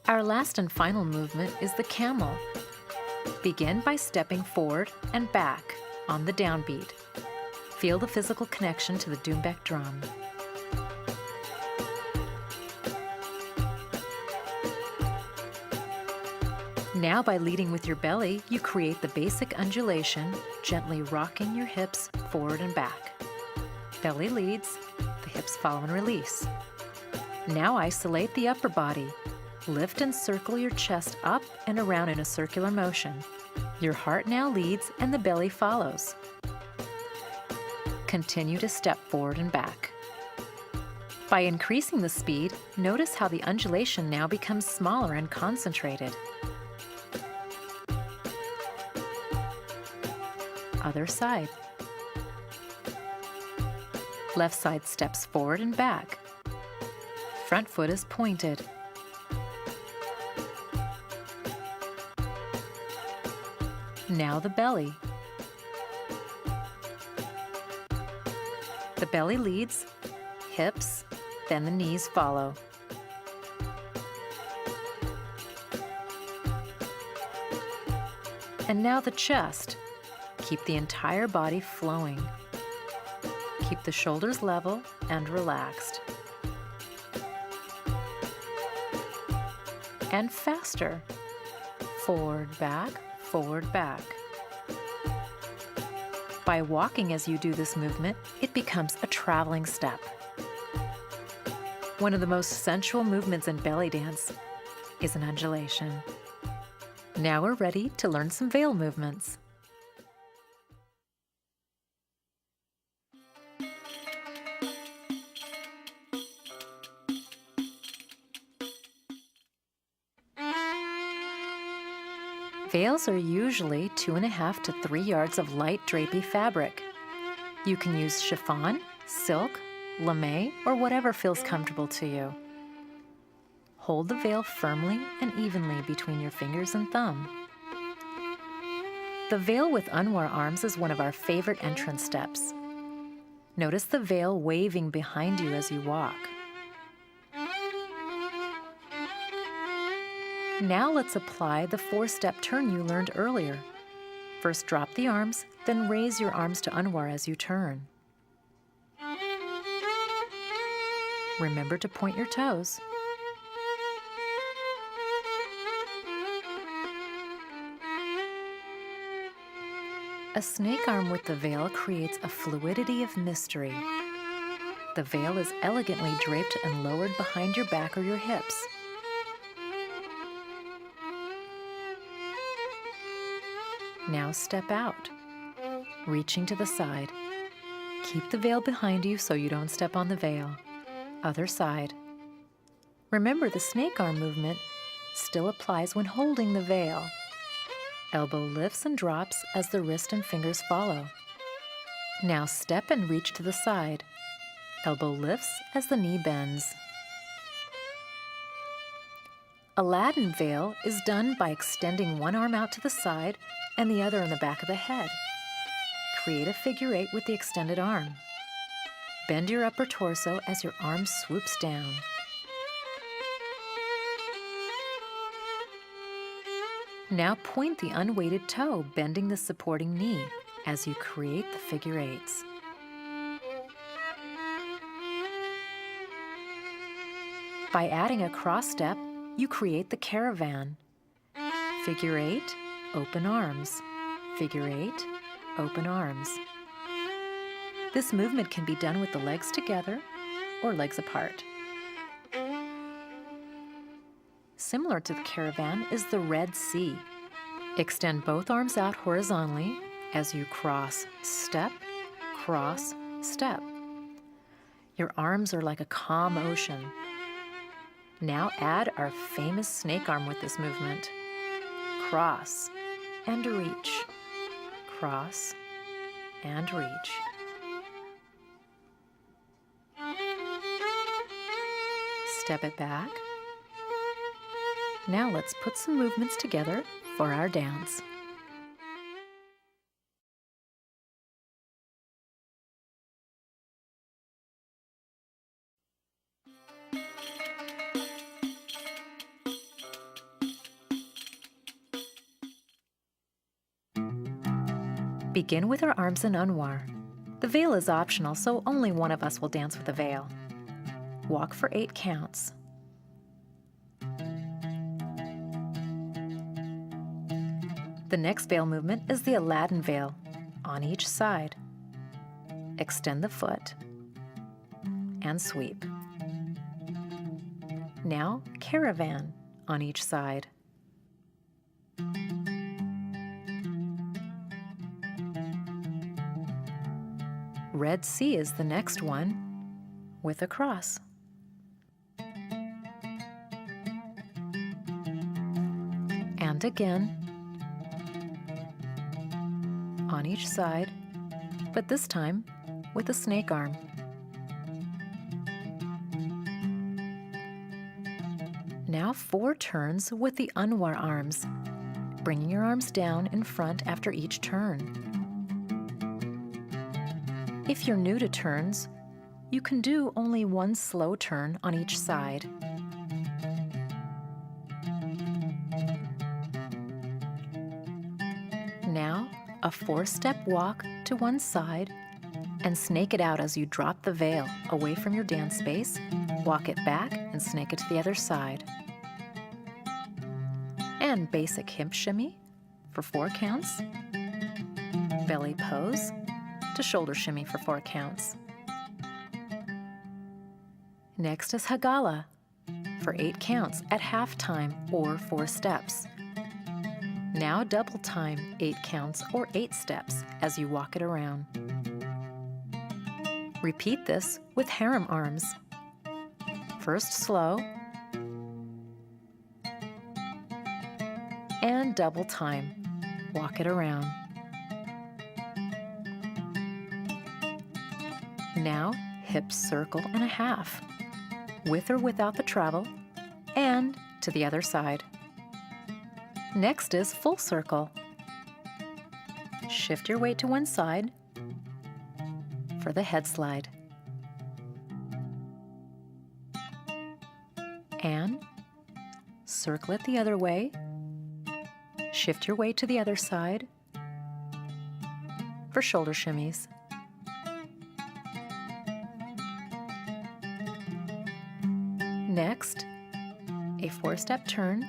Our last and final movement is the camel. Begin by stepping forward and back on the downbeat. Feel the physical connection to the doumbek drum. Now, by leading with your belly, you create the basic undulation, gently rocking your hips forward and back. Belly leads, the hips follow and release. Now isolate the upper body. Lift and circle your chest up and around in a circular motion. Your heart now leads and the belly follows. Continue to step forward and back. By increasing the speed, notice how the undulation now becomes smaller and concentrated. Other side. Left side steps forward and back. Front foot is pointed. Now the belly. The belly leads, hips, then the knees follow. And now the chest. Keep the entire body flowing. Keep the shoulders level and relaxed. And faster. Forward, back, forward, back. By walking as you do this movement, it becomes a traveling step. One of the most sensual movements in belly dance is an undulation. Now we're ready to learn some veil movements. Veils are usually 2.5 to 3 yards of light drapey fabric. You can use chiffon, silk, lame, or whatever feels comfortable to you. Hold the veil firmly and evenly between your fingers and thumb. The veil with unwar arms is one of our favorite entrance steps. Notice the veil waving behind you as you walk. Now let's apply the 4-step turn you learned earlier. First drop the arms, then raise your arms to unwar as you turn. Remember to point your toes. A snake arm with the veil creates a fluidity of mystery. The veil is elegantly draped and lowered behind your back or your hips. Now step out, reaching to the side. Keep the veil behind you so you don't step on the veil. Other side. Remember, the snake arm movement still applies when holding the veil. Elbow lifts and drops as the wrist and fingers follow. Now step and reach to the side. Elbow lifts as the knee bends. Aladdin veil is done by extending one arm out to the side and the other in the back of the head. Create a figure 8 with the extended arm. Bend your upper torso as your arm swoops down. Now point the unweighted toe, bending the supporting knee as you create the figure 8s. By adding a cross step, you create the caravan. Figure 8, open arms. Figure 8, open arms. This movement can be done with the legs together or legs apart. Similar to the caravan is the Red Sea. Extend both arms out horizontally as you cross, step. Your arms are like a calm ocean. Now add our famous snake arm with this movement. Cross and reach. Cross and reach. Step it back. Now let's put some movements together for our dance. Begin with our arms in unwar. The veil is optional, so only one of us will dance with a veil. Walk for 8 counts. The next veil movement is the Aladdin veil, on each side. Extend the foot and sweep. Now, caravan on each side. Red Sea is the next one, with a cross. And again, on each side, but this time with a snake arm. Now 4 turns with the unwar arms, bringing your arms down in front after each turn. If you're new to turns, you can do only 1 slow turn on each side. Now, a 4-step walk to one side and snake it out as you drop the veil away from your dance space, walk it back and snake it to the other side. And basic hip shimmy for 4 counts, belly pose to shoulder shimmy for 4 counts. Next is Hagala for 8 counts at half time or 4 steps. Now double time 8 counts or 8 steps as you walk it around. Repeat this with harem arms. First slow and double time. Walk it around. Now hip circle and a half, with or without the travel, and to the other side. Next is full circle. Shift your weight to one side for the head slide. And circle it the other way. Shift your weight to the other side for shoulder shimmies. Next, a 4-step turn,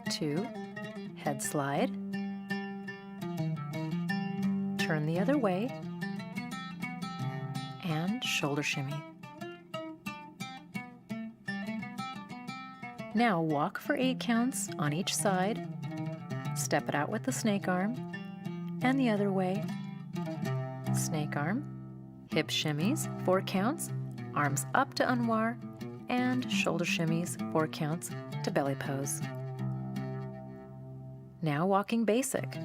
2, head slide, turn the other way, and shoulder shimmy. Now walk for 8 counts on each side, step it out with the snake arm, and the other way, snake arm, hip shimmies, 4 counts, arms up to unwar, and shoulder shimmies, 4 counts to belly pose. Now walking basic,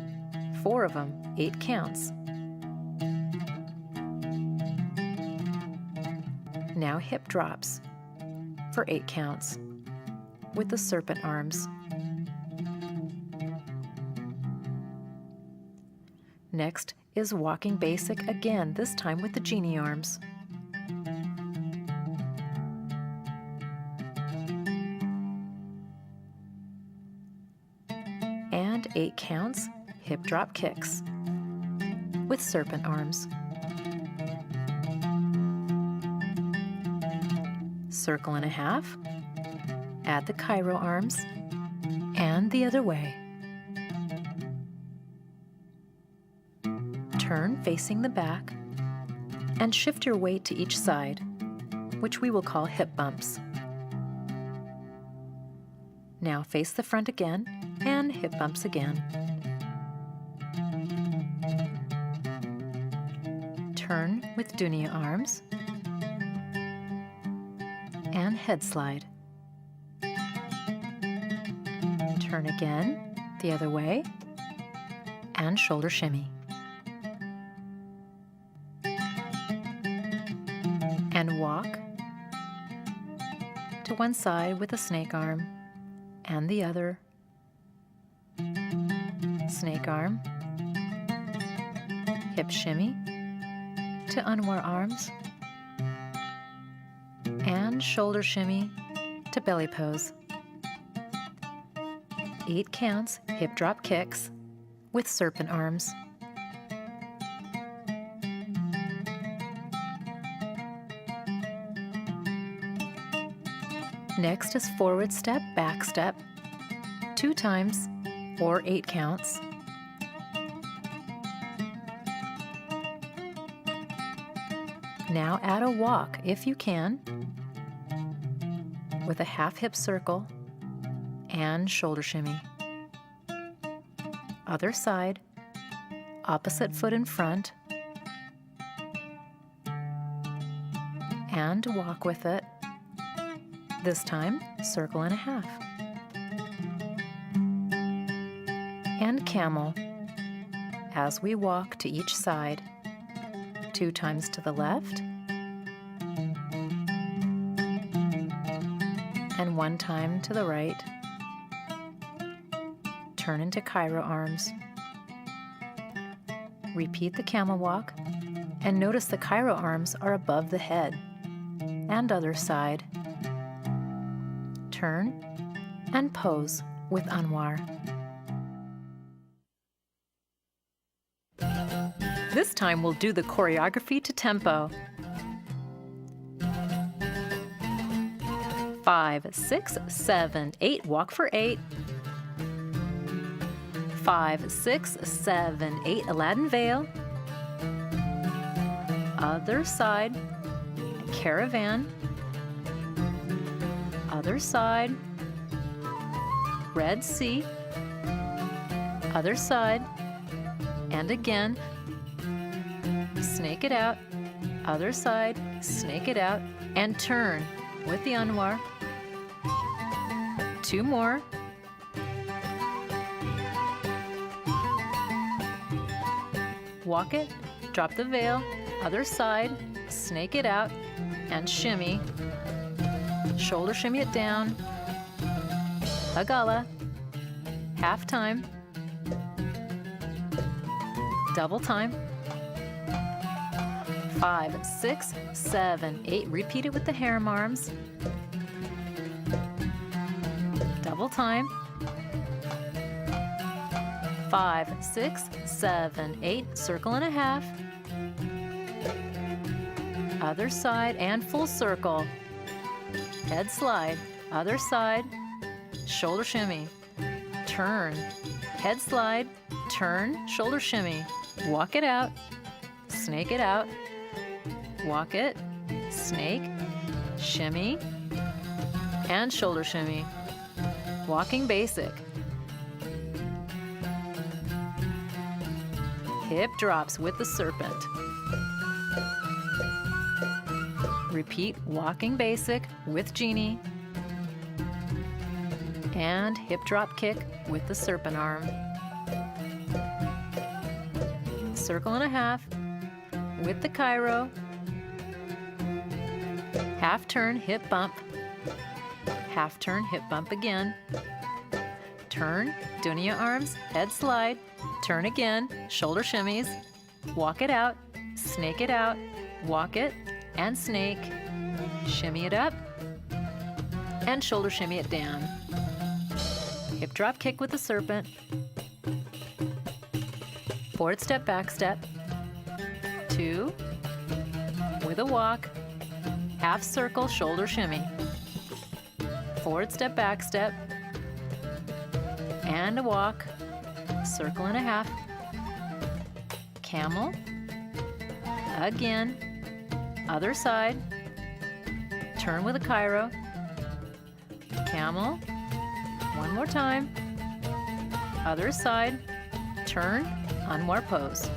4 of them, 8 counts. Now hip drops for 8 counts with the serpent arms. Next is walking basic again, this time with the genie arms. And 8 counts, hip drop kicks with serpent arms. Circle and a half, add the Cairo arms, and the other way. Turn facing the back and shift your weight to each side, which we will call hip bumps. Now face the front again and hip bumps again. Turn with dunya arms and head slide. Turn again the other way and shoulder shimmy. And walk to one side with a snake arm and the other. Snake arm, hip shimmy to unwar arms, and shoulder shimmy to belly pose. 8 counts, hip drop kicks with serpent arms. Next is forward step, back step, 2 times or 8 counts. Now add a walk if you can, with a half hip circle and shoulder shimmy. Other side, opposite foot in front, and walk with it. This time, circle and a half. And camel, as we walk to each side, 2 times to the left, and 1 time to the right. Turn into Cairo arms. Repeat the camel walk, and notice the Cairo arms are above the head. And other side. Turn and pose with Anwar. This time we'll do the choreography to tempo. 5, 6, 7, 8, walk for 8. 5, 6, 7, 8, Aladdin veil. Other side, caravan. Other side, Red Sea. Other side, and again, snake it out. Other side, snake it out, and turn with the Anwar. 2 more. Walk it, drop the veil, other side, snake it out, and shimmy. Shoulder shimmy it down. A gala. Half time. Double time. 5, 6, 7, 8. Repeat it with the harem arms. Double time. 5, 6, 7, 8. Circle and a half. Other side and full circle. Head slide. Other side. Shoulder shimmy. Turn. Head slide. Turn. Shoulder shimmy. Walk it out. Snake it out. Walk it. Snake. Shimmy. And shoulder shimmy. Walking basic. Hip drops with the serpent. Repeat walking basic with genie. And hip drop kick with the serpent arm. Circle and a half with the Cairo. Half turn, hip bump. Half turn, hip bump again. Turn, dunya arms, head slide. Turn again, shoulder shimmies. Walk it out, snake it out, walk it, and snake. Shimmy it up, and shoulder shimmy it down. Hip drop kick with the serpent. Forward step, back step. 2. With a walk. Half circle, shoulder shimmy. Forward step, back step. And a walk. Circle and a half. Camel. Again. Other side. Turn with a Cairo. Camel. 1 more time. Other side. Turn. Anwar pose.